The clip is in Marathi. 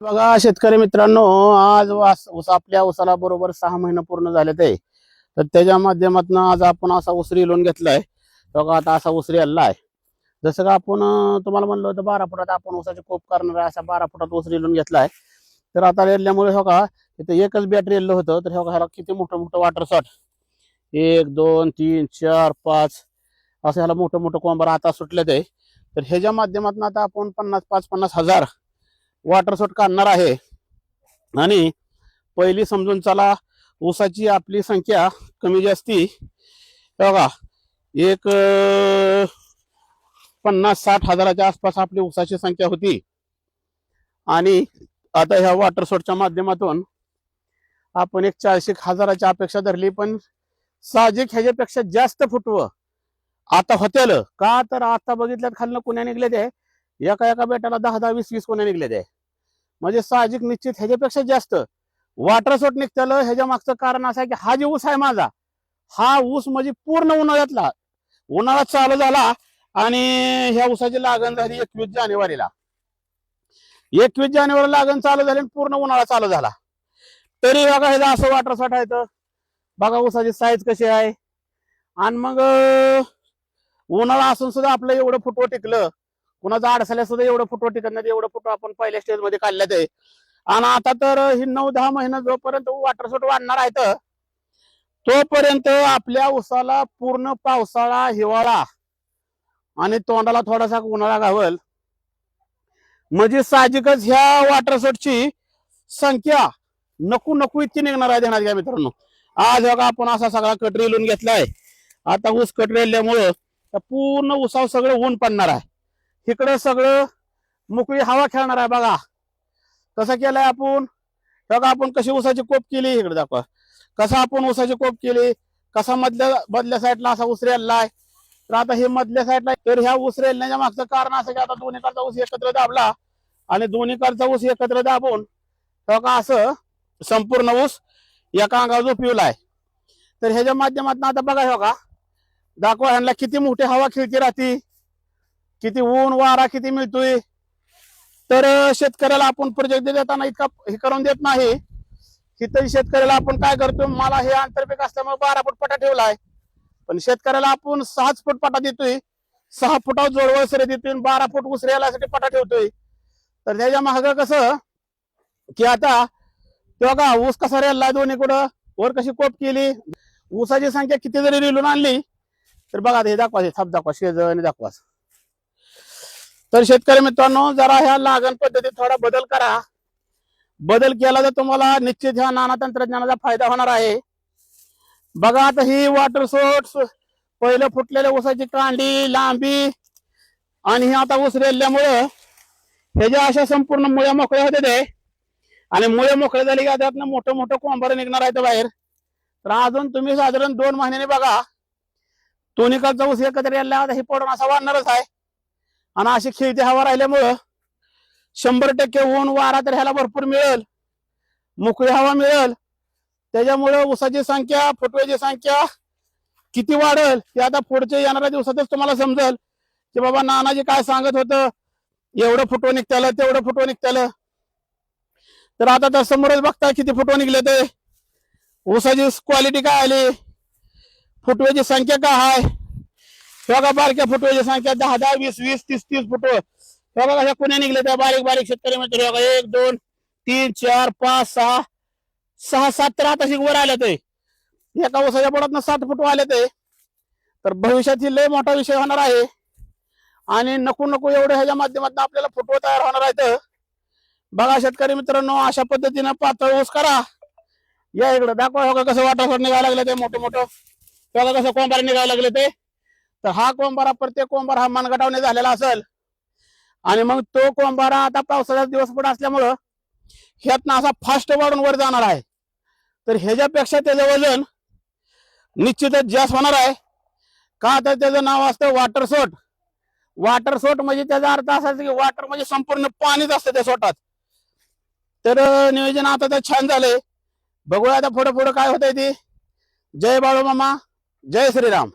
बघा शेतकरी मित्रांनो, आज आपल्या ऊसाला बरोबर 6 महिने पूर्ण झालेत आहे. तर त्याच्या माध्यमातून आज आपण असा ऊस रिलून घेतलाय. बघा आता असा ऊस रिलला आहे. जसं का आपण तुम्हाला म्हणलं होतं 12 फुटात आपण ऊसाची कोप करणार आहे, असा 12 फुटात ऊस रिलून घेतलाय. तर आता रेल्ल्यामुळे हो का इथे एकच बॅटरी रेल्लं होतं, तर हो का ह्याला किती मोठं मोठं वॉटर शॉट 1 2 3 4 5 असं ह्याला मोठं मोठं कोंबर आता सुटलेत आहे. तर ह्याच्या माध्यमातून आता आपण 50 हजार वॉटर शॉट काढणार आहे. आणि पहिली समजून चला, ऊसाची आपली संख्या कमी जास्ती बघा एक 50-60 हजाराच्या आसपास आपली ऊसाची संख्या होती. आणि आता ह्या वॉटर शॉटच्या माध्यमातून आपण एक 40 हजाराची अपेक्षा धरली, पण साहजिक ह्याच्यापेक्षा जास्त फुटवं आता होतेल का. तर आता बघितल्यात खालनं कुण्या निघले ते एका एका बेटाला 10-10 20-20 कोण्या निघले ते, म्हणजे साहजिक निश्चित ह्याच्यापेक्षा जास्त वॉटर शॉट निघतेल. ह्याच्या मागचं कारण असं आहे की हा जे ऊस आहे माझा, हा ऊस म्हणजे पूर्ण उन्हाळ्यातला, उन्हाळा चालू झाला आणि ह्या ऊसाची लागण झाली 21 जानेवारीला. 21 जानेवारीला लागण चालू झाली आणि पूर्ण उन्हाळा चालू झाला. तरी बघा ह्याचा असं वॉटर शॉट आहे. तर बघा ऊसाची साईज कशी आहे. आणि मग उन्हाळा असून सुद्धा आपलं एवढं फुटवं टिकलं. कुणाचा अडसल्या सुद्धा एवढं फुटवं टिकत नाही, एवढं फुटवं आपण पहिल्या स्टेज मध्ये काढल्यात आहे. आणि आता तर ही 9-10 महिने जोपर्यंत वॉटर शॉट वाढणार आहे तोपर्यंत आपल्या ऊसाला पूर्ण पावसाळा, हिवाळा आणि तोंडाला थोडासा उन्हाळा घावल, म्हणजे साहजिकच ह्या वॉटर शॉटची संख्या नको नको इतकी निघणार आहे. देणार घ्या मित्रांनो, आज बघा आपण असा सगळा कट रेलून घेतलाय. आता ऊस कट रेलल्यामुळं पूर्ण ऊसावर सगळं ऊन पडणार आहे. इकडं सगळं मोकळी हवा खेळणार आहे. बघा कसं केलंय आपण. बघा आपण कशी ऊसाची कोप केली, इकडे दाखवा कसा आपण ऊसाची कोप केली, कसा मधल्या साईडला असा ऊस रेललाय. तर आता हे मधल्या साईडला, तर ह्या ऊस रेलण्याच्या मागचं कारण असं की आता दोन्ही कडचा ऊस एकत्र दाबला आणि दोन्ही कडचा ऊस एकत्र दाबून बघा असं संपूर्ण ऊस एका अंगावर झोपविलाय. तर ह्याच्या माध्यमातून आता बघा बघा दाखवा ह्यांना किती मोठी हवा खेळती राहती, किती ऊन वारा किती मिळतोय. तर शेतकऱ्याला आपण प्रोजेक्ट देताना इतका हे करून देत नाही. तिथं शेतकऱ्याला आपण काय करतो, मला हे आंतरपीक असल्यामुळे 12 फूट पटा ठेवलाय, पण शेतकऱ्याला आपण 6 फूट पटा देतोय. 6 फुटावर जोडवळ सरे देतोय, 12 फूट ऊस रेलासाठी पटा ठेवतोय. तर त्याच्या मागं कसं की आता बघा ऊस कसा रेलला, दोन्हीकडं वर कशी कोप केली, ऊसाची संख्या किती जरी रिलून आणली तर बघा हे दाखवा, हे थाप दाखवा, शेजणी दाखवा. तर शेतकरी मित्रांनो, जरा ह्या लागण पद्धतीत थोडा बदल करा. बदल केला तर तुम्हाला निश्चित ह्या नाना तंत्रज्ञानाचा फायदा होणार आहे. बघा आता ही वॉटर शॉट पहिलं फुटलेल्या ऊसाची कांडी लांबी आणि ही आता ऊस रेलल्यामुळं ह्याच्या अशा संपूर्ण मुळ्या मोकळ्या होते ते. आणि मुळे मोकळे झाली का त्यातनं मोठं मोठं कोंबर निघणार आहे बाहेर. तर अजून तुम्ही साधारण 2 महिन्याने बघा दोन्हीकडचा ऊस एकत्र यायला ही पडून असा वाढणारच आहे. आणि अशी खेळती हवा राहिल्यामुळं 100% ऊन वारा तर ह्याला भरपूर मिळेल, मोकळी हवा मिळेल. त्याच्यामुळे ऊसाची संख्या, फुटव्याची संख्या किती वाढेल ते आता पुढच्या येणाऱ्या दिवसातच तुम्हाला समजेल की बाबा नानाजी काय सांगत होतं, एवढं फुटवं निघतालं तेवढं फुटवं निघतालं. तर आता तर समोरच बघता किती फुटवं निघले ते, ऊसाची क्वालिटी काय आली, फुटव्याची संख्या काय आहे. बघा बारक्या फुटव्याची संख्या 10-10 20-20 30-30 फुटवं. बघा कशा कुण्या निघले त्या बारीक बारीक शेतकरी मित्र. बघा 1 2 3 4 5 6 तर आता वर आले ते एका ऊसाच्या बोटातनं 7 फुटवं आले ते. तर भविष्यातील लय मोठा विषय होणार आहे. आणि नको नको एवढं ह्याच्या माध्यमातून आपल्याला फुटवं तयार होणार आहे. बघा शेतकरी मित्रांनो, अशा पद्धतीनं पातळ ऊस करा. या इकडे दाखवा हो कसं वाटाफट निघायला लागले ते मोठं मोठं. बघा कसं कोंबार निघायला लागले ते. तर हा कोंबारा, प्रत्येक कोंबार हा मनगटावणे झालेला असेल. आणि मग तो कोंबारा आता पावसाचा दिवस पुढे असल्यामुळं ह्यातनं असा फास्ट वाढून वर जाणार आहे. तर ह्याच्यापेक्षा त्याचं वजन निश्चितच जास्त होणार आहे. का तर त्याचं नाव असतं वॉटर शॉट. वॉटर शॉट म्हणजे त्याचा अर्थ असा की वॉटर म्हणजे संपूर्ण पाणीच असतं त्या शॉटात. तर नियोजन आता तर छान झालंय. बघूया आता पुढे पुढे काय होतंय ते. जय बाळू मामा, जय श्रीराम.